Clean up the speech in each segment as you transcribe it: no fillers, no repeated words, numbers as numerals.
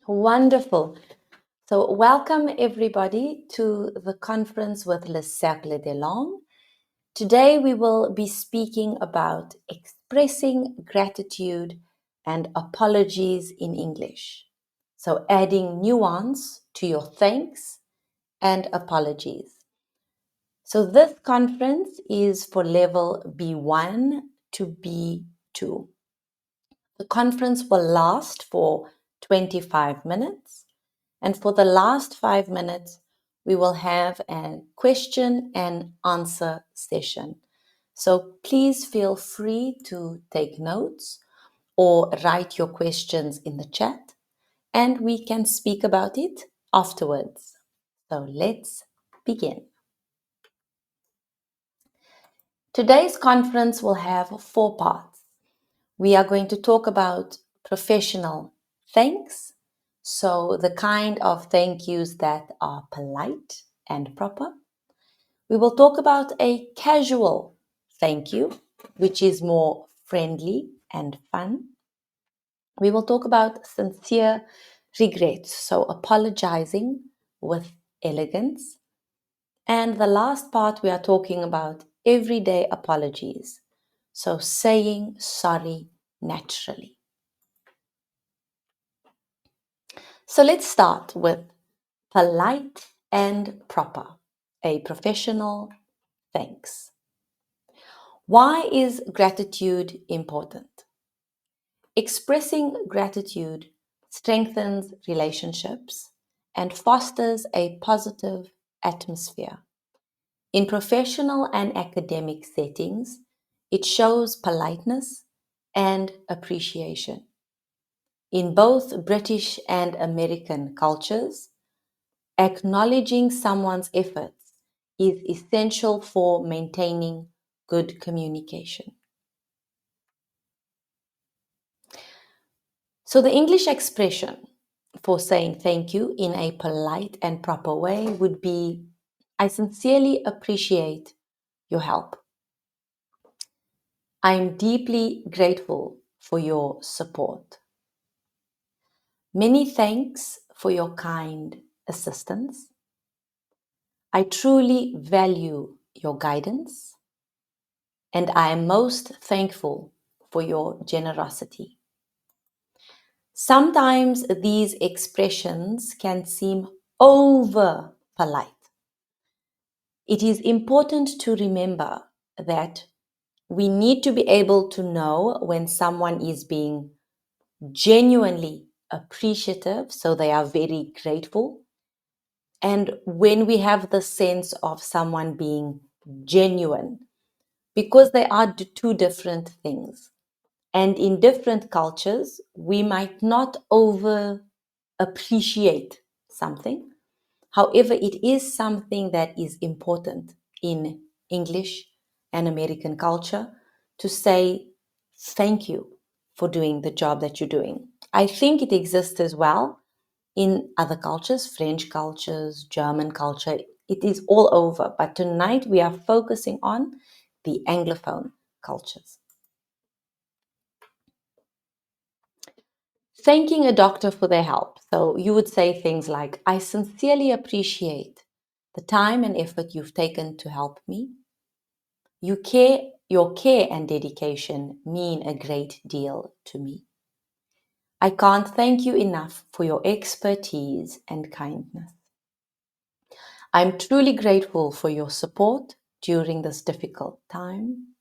Wonderful. So welcome everybody to the conference with Le Cercle des Langues. Today we will be speaking about expressing gratitude and apologies in English. So adding nuance to your thanks and apologies. So this conference is for level B1 to B2. The conference will last for 25 minutes. And for the last 5 minutes, we will have a question and answer session. So please feel free to take notes or write your questions in the chat, and we can speak about it afterwards. So let's begin. Today's conference will have 4 parts. We are going to talk about professional thanks, so the kind of thank yous that are polite and proper. We will talk about a casual thank you, which is more friendly and fun. We will talk about sincere regrets, so apologizing with elegance. And the last part, we are talking about everyday apologies, so saying sorry naturally. So let's start with polite and proper, a professional thanks. Why is gratitude important? Expressing gratitude strengthens relationships and fosters a positive atmosphere. In professional and academic settings, it shows politeness and appreciation. In both British and American cultures, acknowledging someone's efforts is essential for maintaining good communication. So the English expression for saying thank you in a polite and proper way would be, I sincerely appreciate your help. I'm deeply grateful for your support. Many thanks for your kind assistance. I truly value your guidance, and I am most thankful for your generosity. Sometimes these expressions can seem over polite. It is important to remember that we need to be able to know when someone is being genuinely appreciative, so they are very grateful, and when we have the sense of someone being genuine, because they are two different things. And in different cultures, we might not over appreciate something. However, it is something that is important in English and American culture to say thank you for doing the job that you're doing. I think it exists as well in other cultures, French cultures, German culture. It is all over. But tonight we are focusing on the Anglophone cultures. Thanking a doctor for their help. So you would say things like, I sincerely appreciate the time and effort you've taken to help me. Your care and dedication mean a great deal to me. I can't thank you enough for your expertise and kindness. I'm truly grateful for your support during this difficult time.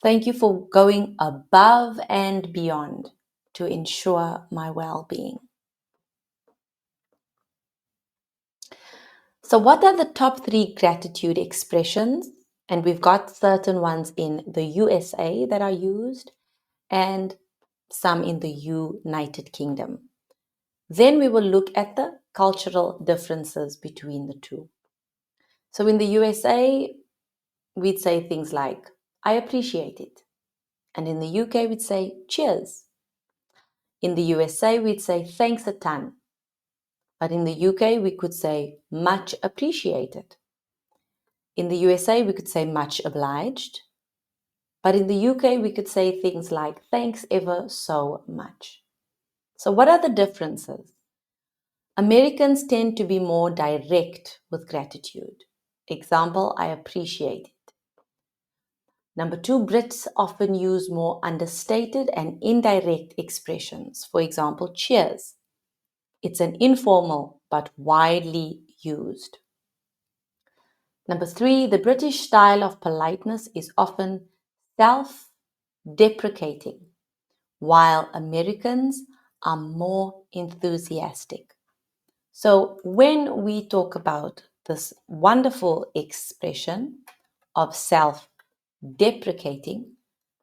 Thank you for going above and beyond to ensure my well-being. So what are the top 3 gratitude expressions? And we've got certain ones in the USA that are used and some in the United Kingdom. Then we will look at the cultural differences between the two. So in the USA, we'd say things like, I appreciate it. And in the UK, we'd say, cheers. In the USA, we'd say, thanks a ton. But in the UK, we could say, much appreciated. In the USA, we could say, much obliged. But in the UK, we could say things like, thanks ever so much. So what are the differences? Americans tend to be more direct with gratitude. Example, I appreciate it. Number 2, Brits often use more understated and indirect expressions. For example, cheers. It's an informal but widely used. Number 3, the British style of politeness is often self-deprecating, while Americans are more enthusiastic. So when we talk about this wonderful expression of self-deprecating,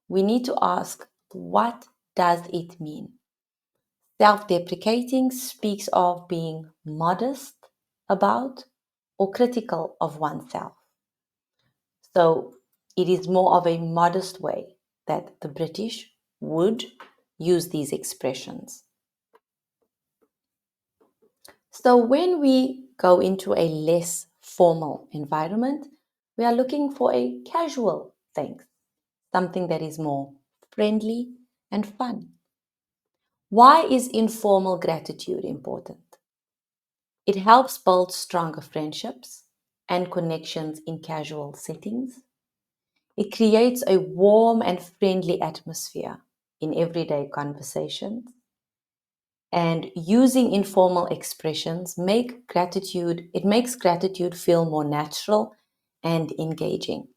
we need to ask, what does it mean? Self-deprecating speaks of being modest about or critical of oneself. So it is more of a modest way that the British would use these expressions. So when we go into a less formal environment, we are looking for a casual thanks, something that is more friendly and fun. Why is informal gratitude important? It helps build stronger friendships and connections in casual settings. It creates a warm and friendly atmosphere in everyday conversations. And using informal expressions makes gratitude feel more natural and engaging.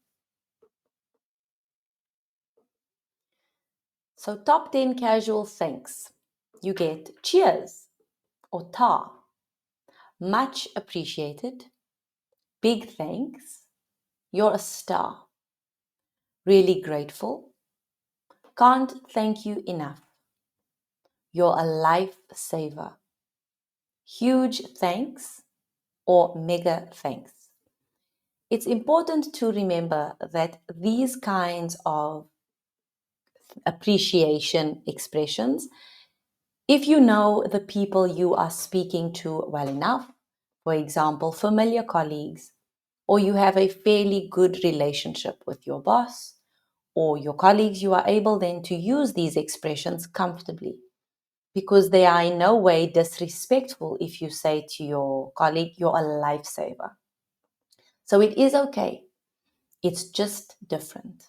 So top 10 casual thanks. You get cheers or ta, much appreciated, big thanks, you're a star, really grateful, can't thank you enough, you're a lifesaver, huge thanks, or mega thanks. It's important to remember that these kinds of appreciation expressions, if you know the people you are speaking to well enough, for example, familiar colleagues, or you have a fairly good relationship with your boss or your colleagues, you are able then to use these expressions comfortably, because they are in no way disrespectful if you say to your colleague, you're a lifesaver. So it is okay. It's just different.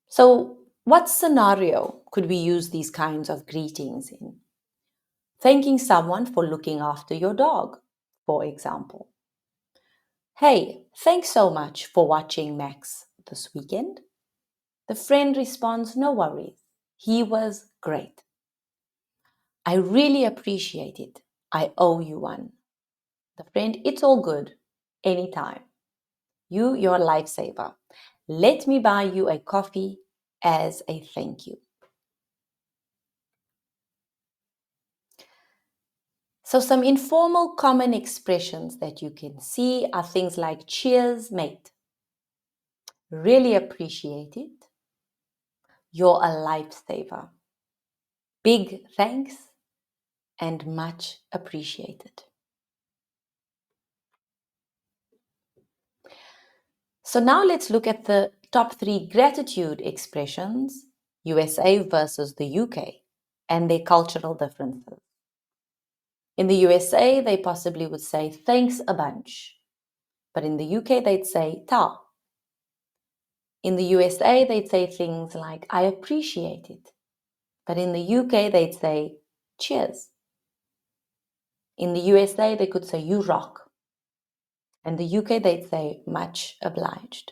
So what scenario could we use these kinds of greetings in? Thanking someone for looking after your dog, for example. Hey, thanks so much for watching Max this weekend. The friend responds, no worries. He was great. I really appreciate it. I owe you one. The friend, it's all good. Anytime. You're a lifesaver. Let me buy you a coffee as a thank you. So some informal common expressions that you can see are things like cheers, mate. Really appreciate it. You're a lifesaver. Big thanks and much appreciated. So now let's look at the top 3 gratitude expressions, USA versus the UK, and their cultural differences. In the USA, they possibly would say thanks a bunch, but in the UK, they'd say ta. In the USA, they'd say things like I appreciate it, but in the UK, they'd say cheers. In the USA, they could say you rock. In the UK, they'd say much obliged.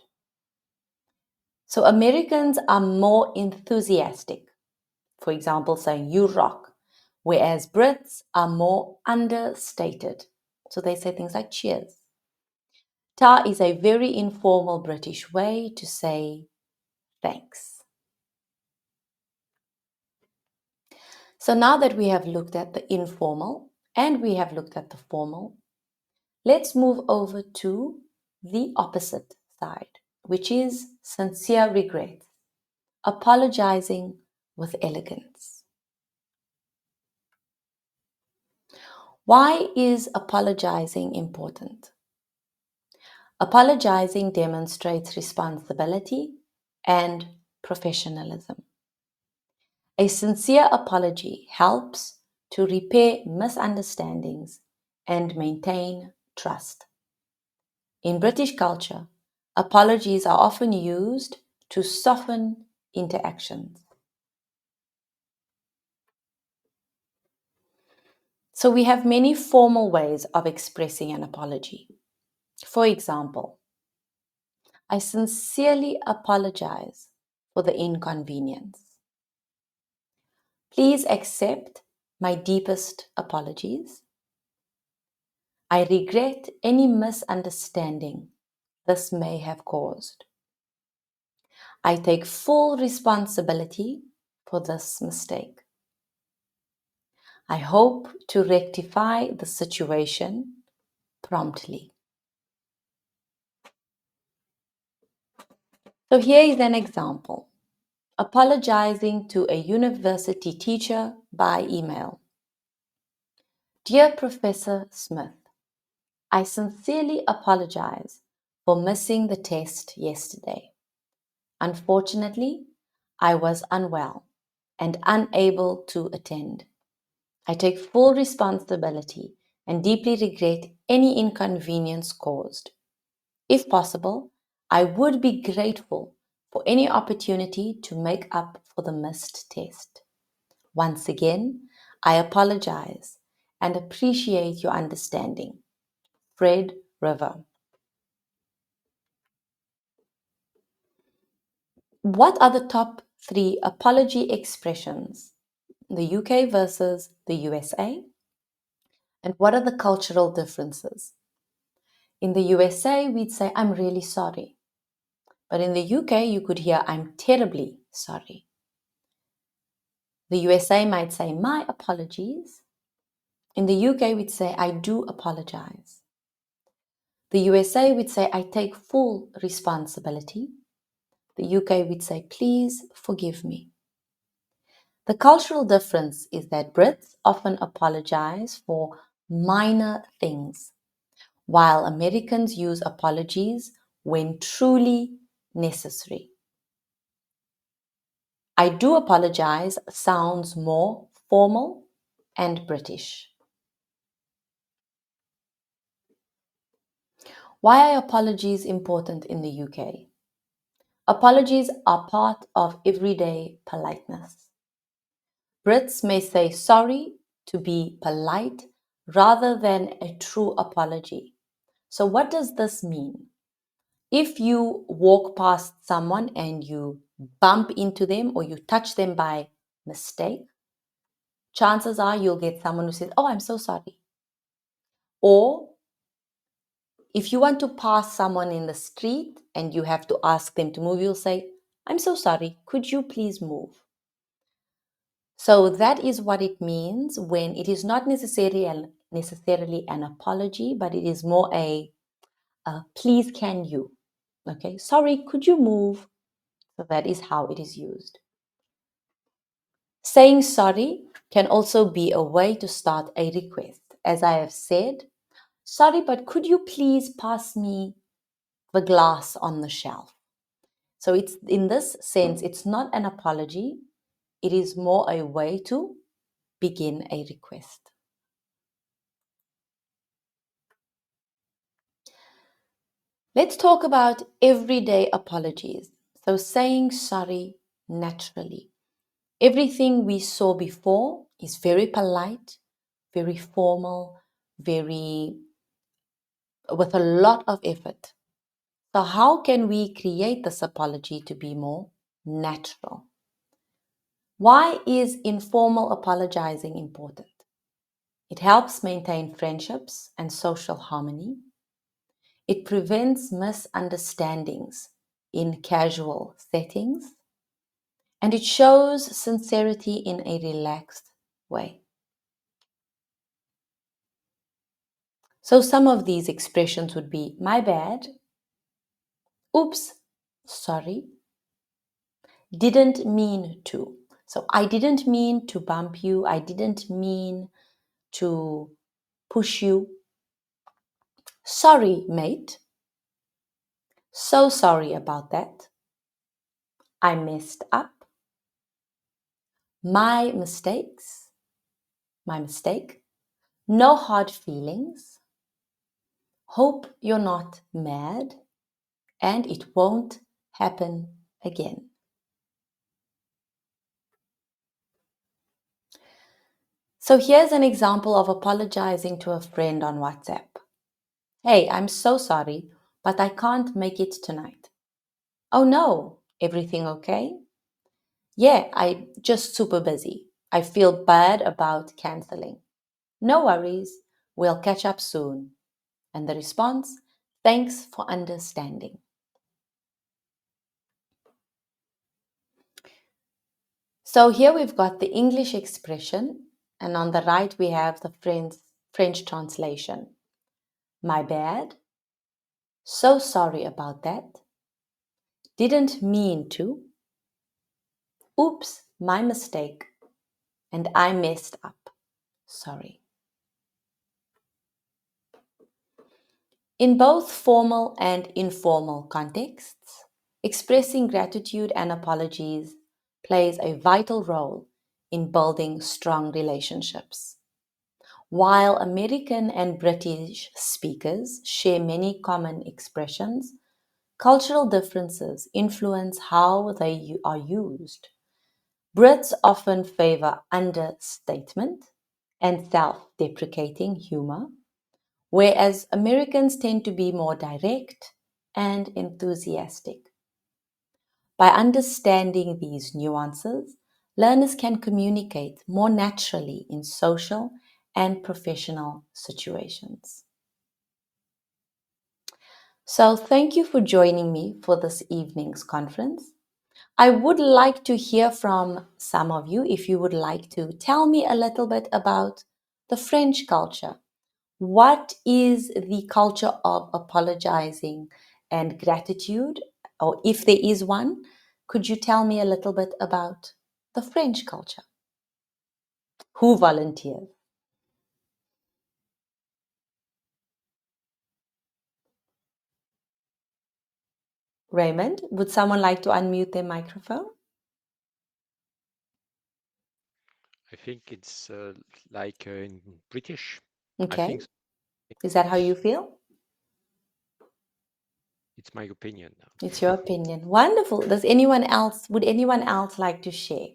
So Americans are more enthusiastic, for example, saying you rock, whereas Brits are more understated. So they say things like cheers. Ta is a very informal British way to say thanks. So now that we have looked at the informal and we have looked at the formal, let's move over to the opposite side, which is sincere regret, apologizing with elegance. Why is apologizing important? Apologizing demonstrates responsibility and professionalism. A sincere apology helps to repair misunderstandings and maintain trust. In British culture, apologies are often used to soften interactions. So we have many formal ways of expressing an apology. For example, I sincerely apologize for the inconvenience. Please accept my deepest apologies. I regret any misunderstanding this may have caused. I take full responsibility for this mistake. I hope to rectify the situation promptly. So here is an example. Apologizing to a university teacher by email. Dear Professor Smith, I sincerely apologize for missing the test yesterday. Unfortunately, I was unwell and unable to attend. I take full responsibility and deeply regret any inconvenience caused. If possible, I would be grateful for any opportunity to make up for the missed test. Once again, I apologize and appreciate your understanding. Fred River. What are the top 3 apology expressions in the UK versus the USA? And what are the cultural differences? In the USA, we'd say, I'm really sorry. But in the UK, you could hear, I'm terribly sorry. The USA might say, my apologies. In the UK, we'd say, I do apologize. The USA would say, I take full responsibility. The UK would say, please forgive me. The cultural difference is that Brits often apologize for minor things, while Americans use apologies when truly necessary. I do apologize sounds more formal and British. Why are apologies important in the UK? Apologies are part of everyday politeness. Brits may say sorry to be polite rather than a true apology. So what does this mean? If you walk past someone and you bump into them or you touch them by mistake, chances are you'll get someone who says, oh, I'm so sorry. Or if you want to pass someone in the street and you have to ask them to move, you'll say, I'm so sorry, could you please move? So that is what it means when it is not necessarily an apology, but it is more a please can you? Okay, sorry, could you move? So that is how it is used. Saying sorry can also be a way to start a request. As I have said, sorry, but could you please pass me the glass on the shelf? So it's in this sense, it's not an apology. It is more a way to begin a request. Let's talk about everyday apologies. So saying sorry naturally. Everything we saw before is very polite, very formal, with a lot of effort. So how can we create this apology to be more natural? Why is informal apologizing important? It helps maintain friendships and social harmony. It prevents misunderstandings in casual settings. And it shows sincerity in a relaxed way. So some of these expressions would be, my bad, oops, sorry, didn't mean to. So I didn't mean to bump you. I didn't mean to push you. Sorry, mate. So sorry about that. I messed up. my mistake, no hard feelings, hope you're not mad, and it won't happen again. So here's an example of apologizing to a friend on WhatsApp. Hey, I'm so sorry, but I can't make it tonight. Oh no, everything okay? Yeah, I'm just super busy. I feel bad about canceling. No worries, we'll catch up soon. And the response, thanks for understanding. So here we've got the English expression, and on the right we have the French translation. My bad. So sorry about that. Didn't mean to. Oops, my mistake. And I messed up. Sorry. In both formal and informal contexts, expressing gratitude and apologies plays a vital role in building strong relationships. While American and British speakers share many common expressions, cultural differences influence how they are used. Brits often favor understatement and self-deprecating humor, whereas Americans tend to be more direct and enthusiastic. By understanding these nuances, learners can communicate more naturally in social and professional situations. So, thank you for joining me for this evening's conference. I would like to hear from some of you if you would like to tell me a little bit about the French culture. What is the culture of apologizing and gratitude? Or if there is one, could you tell me a little bit about the French culture? Who volunteers? Raymond, would someone like to unmute their microphone? I think it's like in British. I Okay. think so. Is that how you feel? It's my opinion now. It's your opinion. Wonderful. Would anyone else like to share?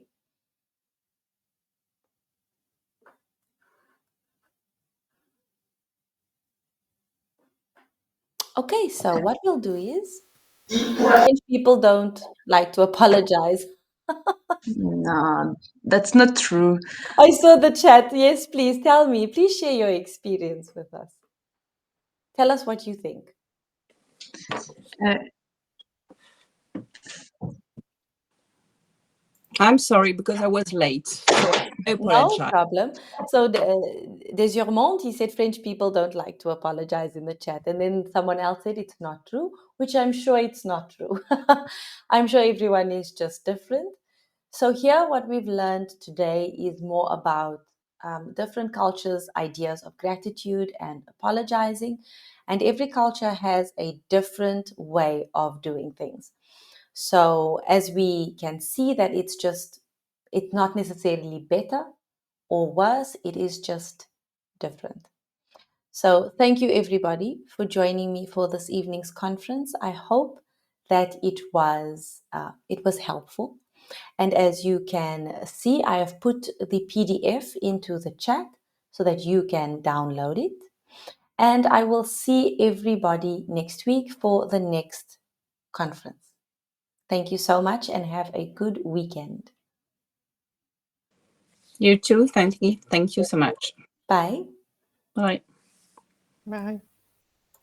Okay, so what we'll do is French people don't like to apologize. No, that's not true. I saw the chat. Yes, please tell me. Please share your experience with us. Tell us what you think. Uh, I'm sorry because I was late. So I No apologize. problem. So Desirmond, he said French people don't like to apologize in the chat. And then someone else said it's not true, which I'm sure it's not true. I'm sure everyone is just different. So here what we've learned today is more about different cultures' ideas of gratitude and apologizing. And every culture has a different way of doing things. So as we can see that it's not necessarily better or worse, it is just different. So thank you everybody for joining me for this evening's conference. I hope that it was helpful. And as you can see, I have put the PDF into the chat so that you can download it. And I will see everybody next week for the next conference. Thank you so much and have a good weekend. You too. Thank you. Thank you so much. Bye. Bye. Bye.